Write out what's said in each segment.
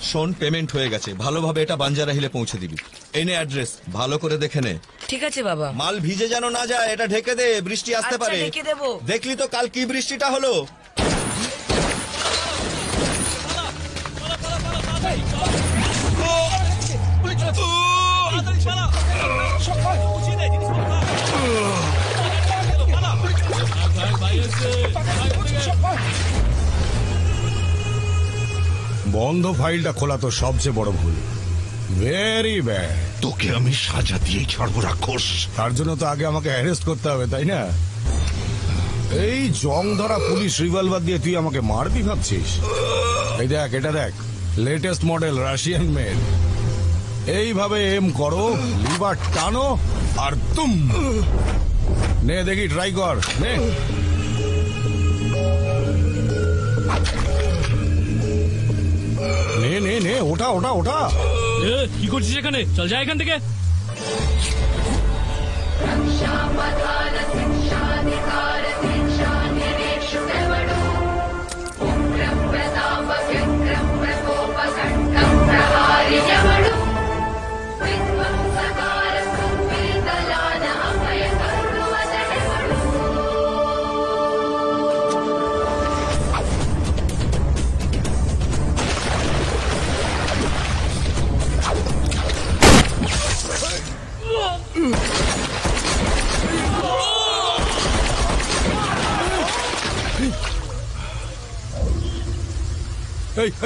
শোন, পেমেন্ট হয়ে গেছে, ভালোভাবে এটা বাঞ্জারা হিলে পৌঁছে দিবি। এই নে অ্যাড্রেস, ভালো করে দেখে নে। ঠিক আছে বাবা। মাল ভিজে যেন না যায়, এটা ঢেকে দে, বৃষ্টি আসতে আচ্ছা, পারে। ঢেকে দেবো। দেখলি তো কাল কি বৃষ্টিটা হলো। বন্ধ ফাইলটা খোলা তো সবচেয়ে বড় ভুল। Very bad. তোকে আমি সাজা দিয়েই ছাড়বো রাক্ষস। তার জন্য তো আগে আমাকে অ্যারেস্ট করতে হবে, তাই না? এই জং ধরা পুলিশ রিভলভার দিয়ে তুই আমাকে মারবি ভাবছিস? এই দেখ, এটা দেখ, লেটেস্ট মডেল রাশিয়ান মেড। এইভাবে এম করো, লিভার টানো আর তুম। নে দেখি, ট্রাই কর, নে। নে নে নে, ওটা ওটা ওটা। কি করছিস এখানে? চল যা এখান থেকে।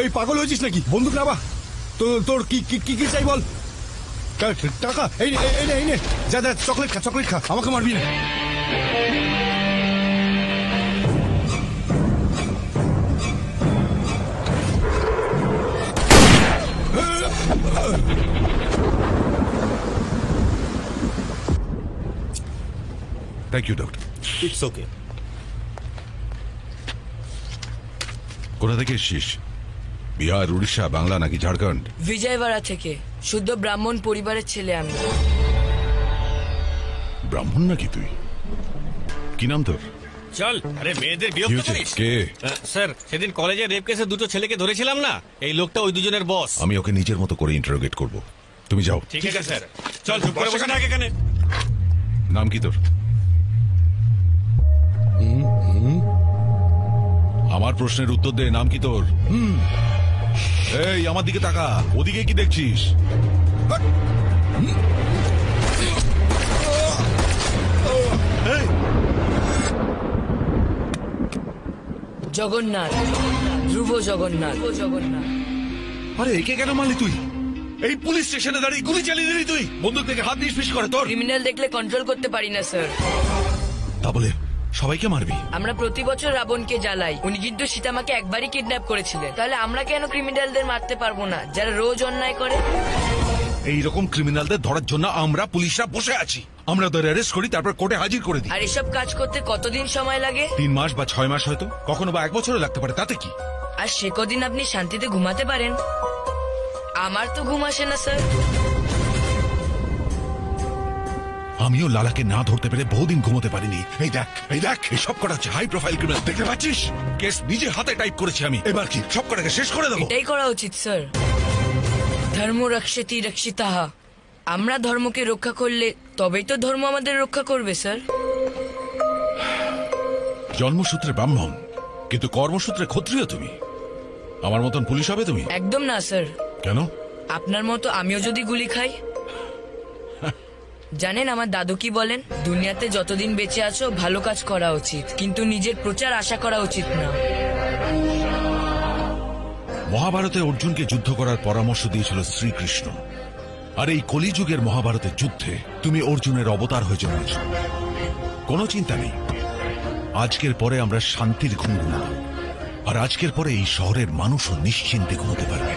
এই পাগল হয়েছিস নাকি? বন্দুক নাবা। তোর কি কি কি চাই বল? টাকা? এই নে এই নে, যা যা, চকলেট খা, চকলেট খা, আমাকে মারবি না। Thank you doctor. It's okay. কোথা থেকে এসছিস? বিহার, উড়িষ্যা, বাংলা নাকি ঝাড়খণ্ড? বিজয়বাড়া থেকে। শুদ্ধ ব্রাহ্মণ পরিবারের ছেলে আমি। ব্রাহ্মণ নাকি তুই? কি নাম তোর? চল। আরে মেয়েদের কি বিরক্ত হয়েছে? করিস। কে? স্যার, সেদিন কলেজে রেপ কেসে দুটো ছেলেকে ধরেছিলাম না, এই লোকটা ওই দুজনের বস। আমি ওকে নিজের মতো করে ইন্টারোগেট করব। তুমি যাও। ঠিক আছে স্যার। চল, চুপ করে বসে থাক এখানে। নাম কি তোর? আমার প্রশ্নের উত্তর দে, নাম কি তোর? এই আমার দিকে তাকা, ওদিকে কি দেখছিস? জগন্নাথ, ধ্রুব জগন্নাথ। আরে একে কেন মারলি তুই? এই পুলিশ স্টেশনে দাঁড়িয়ে গুলি চালিয়ে দিলি তুই? বন্দুক থেকে হাত নিষ্পিস করে তোর? ক্রিমিনাল দেখলে কন্ট্রোল করতে পারি না স্যার। তা বলে সবাইকে মারবি? আমরা প্রতি বছর রাবণকে জ্বালাই, উনি কিন্তু সীতামাকে একবারই কিডন্যাপ করেছিলেন। তাহলে আমরা কেন ক্রিমিনালদের মারতে পারবো না, যারা রোজ অন্যায় করে? এইরকম ক্রিমিনালদের ধরার জন্য আমরা পুলিশরা বসে আছি। আমরা ওদের অ্যারেস্ট করি, তারপর কোর্টে হাজির করে দিই। আর এসব কাজ করতে কতদিন সময় লাগে? 3 মাস বা 6 মাস, হয়তো কখনো বা 1 বছরও লাগতে পারে, তাতে কি? আর সে কদিন আপনি শান্তিতে ঘুমাতে পারেন? আমার তো ঘুম আসে না স্যার। আমিও লালাকে না ধরতে পেরে বহুদিন ঘুমোতে পারিনি। এই দেখ, এই দেখ, এই সব কটা হচ্ছে হাই প্রোফাইল ক্রিমিনাল, দেখতে পাচ্ছিস? কেস নিজে হাতে টাইপ করেছি আমি। এবার কি সব কটাকে শেষ করে দেবো? এটাই করা উচিত স্যার। ধর্ম রক্ষতি রক্ষিতাহা। আমরা ধর্মকে রক্ষা করলে তবেই তো ধর্ম আমাদের রক্ষা করবে স্যার। জন্মসূত্রে ব্রাহ্মণ, কিন্তু কর্মসূত্রে ক্ষত্রিয় তুমি। আমার মতন পুলিশ হবে তুমি? একদম না স্যার। কেন? আপনার মতো আমিও যদি গুলি খাই। জানেন আমার দাদু কি বলেন? দুনিয়াতে যতদিন বেঁচে আছো ভালো কাজ করা উচিত, কিন্তু নিজের প্রচার আশা করা উচিত না। মহাভারতে অর্জুনকে যুদ্ধ করার পরামর্শ দিয়েছিল শ্রীকৃষ্ণ। আর এই কলিযুগের মহাভারতের যুদ্ধে তুমি অর্জুনের অবতার হয়ে জন্মেছ। কোনো চিন্তা নেই, আজকের পরে আমরা শান্তির ঘুম ঘুমাবো। আর আজকের পরে এই শহরের মানুষও নিশ্চিন্তে ঘুমোতে পারবে।